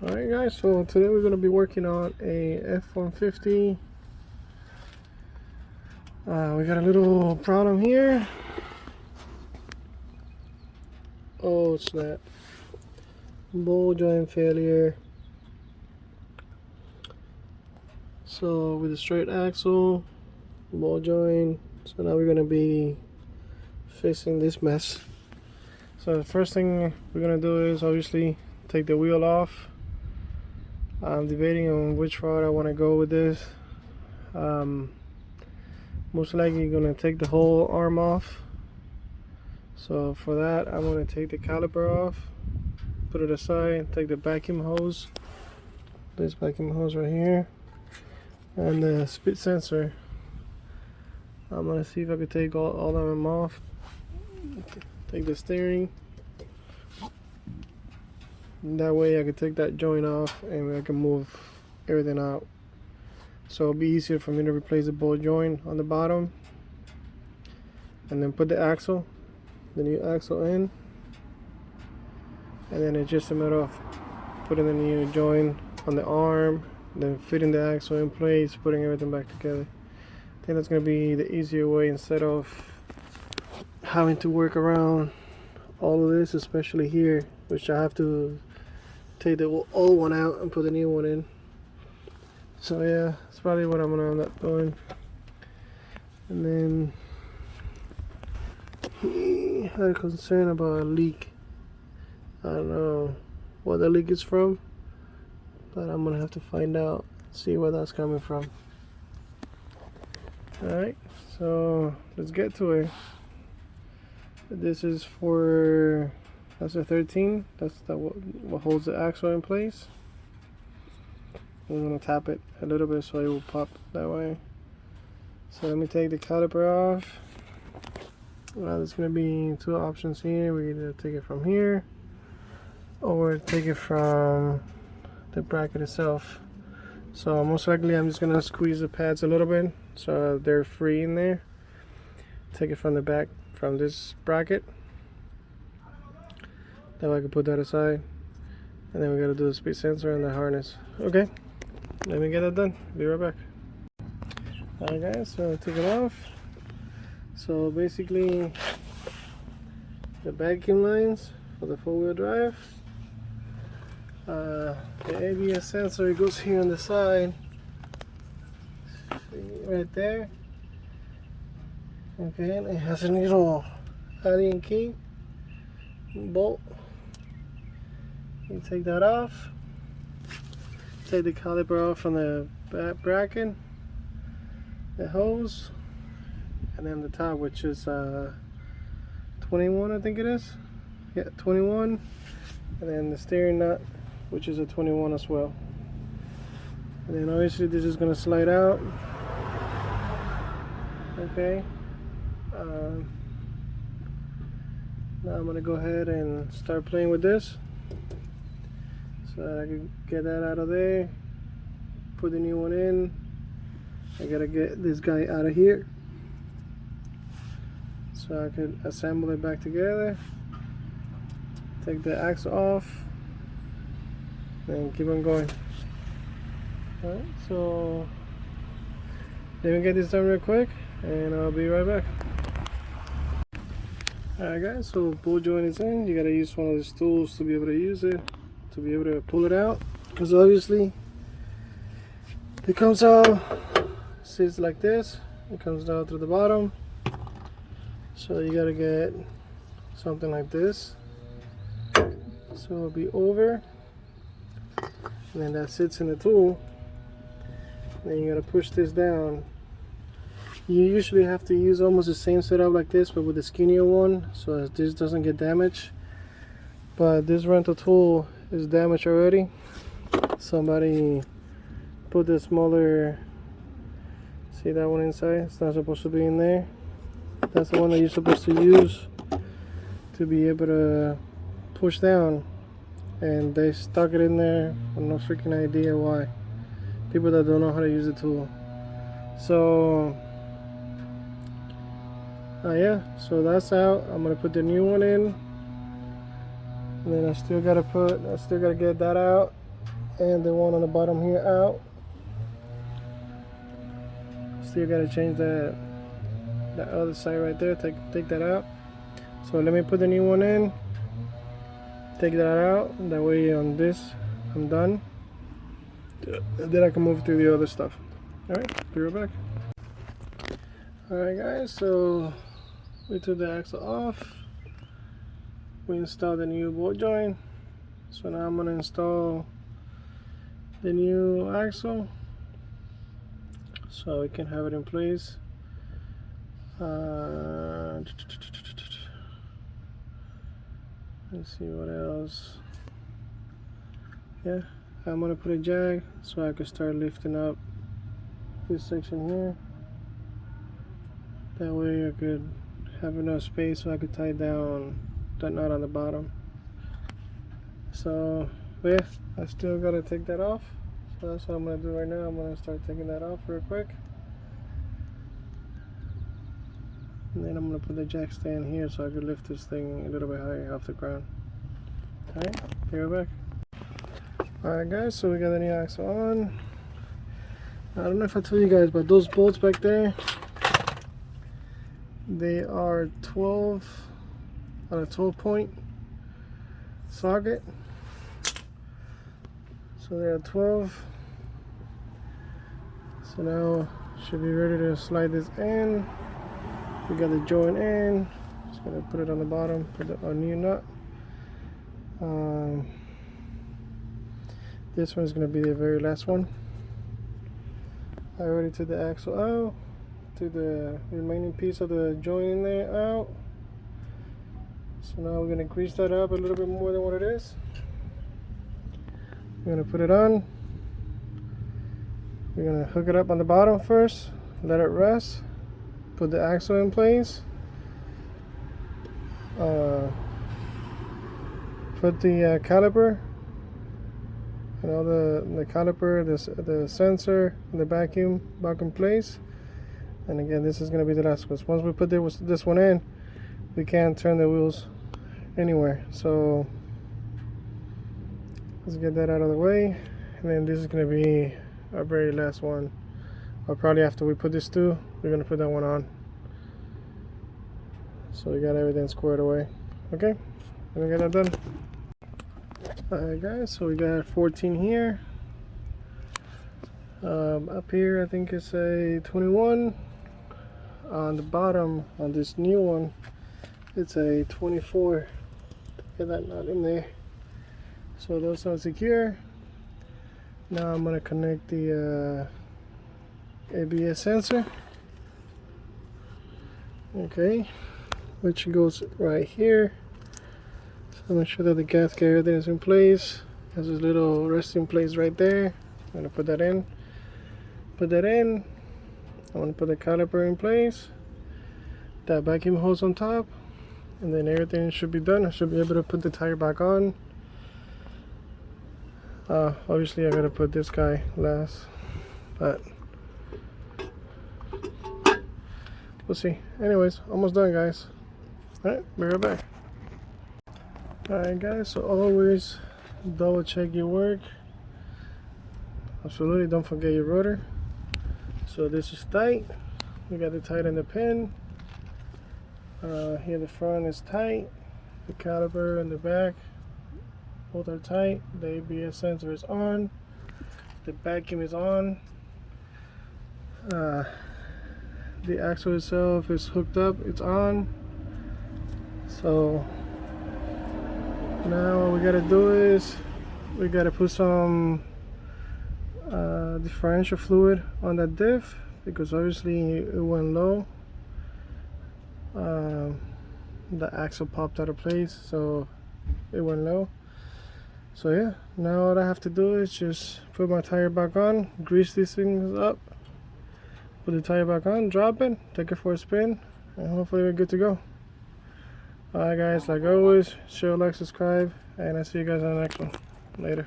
Alright guys, so today we're going to be working on a F-150. We got a little problem here. Oh snap. Ball joint failure. So with a straight axle, ball joint. So now we're going to be fixing this mess. So the first thing we're going to do is obviously take the wheel off. I'm debating on which route I want to go with this. Most likely going to take the whole arm off. So for that, I'm going to take the caliper off, put it aside, take the vacuum hose, this vacuum hose right here, and the speed sensor. I'm going to see if I can take all of them off. Take the steering. That way I can take that joint off and I can move everything out. So it'll be easier for me to replace the ball joint on the bottom. And then put the axle, the new axle in. And then it's just a matter of putting the new joint on the arm, then fitting the axle in place, putting everything back together. I think that's going to be the easier way instead of having to work around all of this, especially here, which I have to take the old one out and put the new one in. So yeah, that's probably what I'm gonna end up doing. And then he had a concern about a leak. I don't know what the leak is from, but I'm gonna have to find out, see where that's coming from. Alright, so let's get to it. This is for, that's a 13. That's what holds the axle in place. I'm gonna tap it a little bit so it will pop that way. So let me take the caliper off. There's gonna be two options here. We either take it from here or take it from the bracket itself. So most likely I'm just gonna squeeze the pads a little bit so they're free in there. Take it from the back, from this bracket. That way I can put that aside. And then we gotta do the speed sensor and the harness. Okay, let me get that done. Be right back. Alright guys, so I took it off. So basically the vacuum lines for the four-wheel drive. The ABS sensor goes here on the side. See, right there. Okay, and it has a little Allen key bolt. You take that off. Take the caliper off from the back bracket, the hose, and then the top, which is 21, I think it is. Yeah, 21. And then the steering nut, which is a 21 as well. And then obviously this is going to slide out. Okay. Now I'm going to go ahead and start playing with this. So I can get that out of there, put the new one in. I gotta get this guy out of here so I can assemble it back together. Take the axle off and keep on going. Alright, so let me get this done real quick and I'll be right back. Alright guys, so ball joint is in. You gotta use one of these tools to be able to use it, to be able to pull it out, because obviously it comes out, sits like this, it comes down through the bottom, so you gotta get something like this so it'll be over, and then that sits in the tool. Then you gotta push this down. You usually have to use almost the same setup like this, but with a skinnier one, so that this doesn't get damaged. But this rental tool is damaged already. Somebody put the smaller, see that one inside? It's not supposed to be in there. That's the one that you're supposed to use to be able to push down, and they stuck it in there with no freaking idea why. People that don't know how to use the tool. So yeah, so that's out. I'm gonna put the new one in. And then I still gotta get that out. and the one on the bottom here out. Still gotta change that other side right there. Take that out. So let me put the new one in. Take that out. That way on this I'm done. Then I can move to the other stuff. Alright, be right back. Alright guys, so we took the axle off. We installed the new bolt joint. So now I'm gonna install the new axle so we can have it in place. Let's see what else. Yeah, I'm gonna put a jag so I can start lifting up this section here. That way I could have enough space so I could tie down that nut on the bottom. So yeah, I still gotta take that off. So that's what I'm gonna do right now. I'm gonna start taking that off real quick. And then I'm gonna put the jack stand here so I could lift this thing a little bit higher off the ground. Alright, be right back. Alright guys, so we got the new axle on. I don't know if I told you guys, but those bolts back there, they are 12 on a 12-point socket. So they're 12. So now should be ready to slide this in. We got the joint in. Just gonna put it on the bottom, put a new nut. This one is gonna be the very last one. I already took the axle out, took the remaining piece of the joint in there out. So now we're gonna grease that up a little bit more than what it is. We're gonna put it on. We're gonna hook it up on the bottom first, let it rest. Put the axle in place. Put the caliper and all the caliper, the sensor, and the vacuum back in place. And again, this is going to be the last one. Once we put this one in, we can't turn the wheels anywhere. So let's get that out of the way. And then this is going to be our very last one. Or probably after we put this through, we're going to put that one on. So we got everything squared away. Okay, let me get that done. Alright guys, so we got 14 here. Up here I think it's a 21. On the bottom on this new one it's a 24. Get that nut in there. So those are secure. Now I'm going to connect the ABS sensor, okay, which goes right here. So make sure that the gasket, everything is in place. There's this little resting place right there. I'm gonna put that in. I'm gonna put the caliper in place. That vacuum hose on top, and then everything should be done. I should be able to put the tire back on. Obviously I gotta put this guy last, but we'll see. Anyways, almost done guys. Alright, be right back. Alright guys, so always double check your work. Absolutely don't forget your rotor. So this is tight. We got it tight in the pin. Here the front is tight. The caliper and the back both are tight. The ABS sensor is on. The vacuum is on. The axle itself is hooked up, it's on. So now what we gotta do is we gotta put some differential fluid on that diff, because obviously it went low. The axle popped out of place, so it went low. So yeah, now all I have to do is just put my tire back on, grease these things up, put the tire back on, drop it, take it for a spin, and hopefully we're good to go. Alright guys, like always, share, like, subscribe, and I'll see you guys on the next one. Later.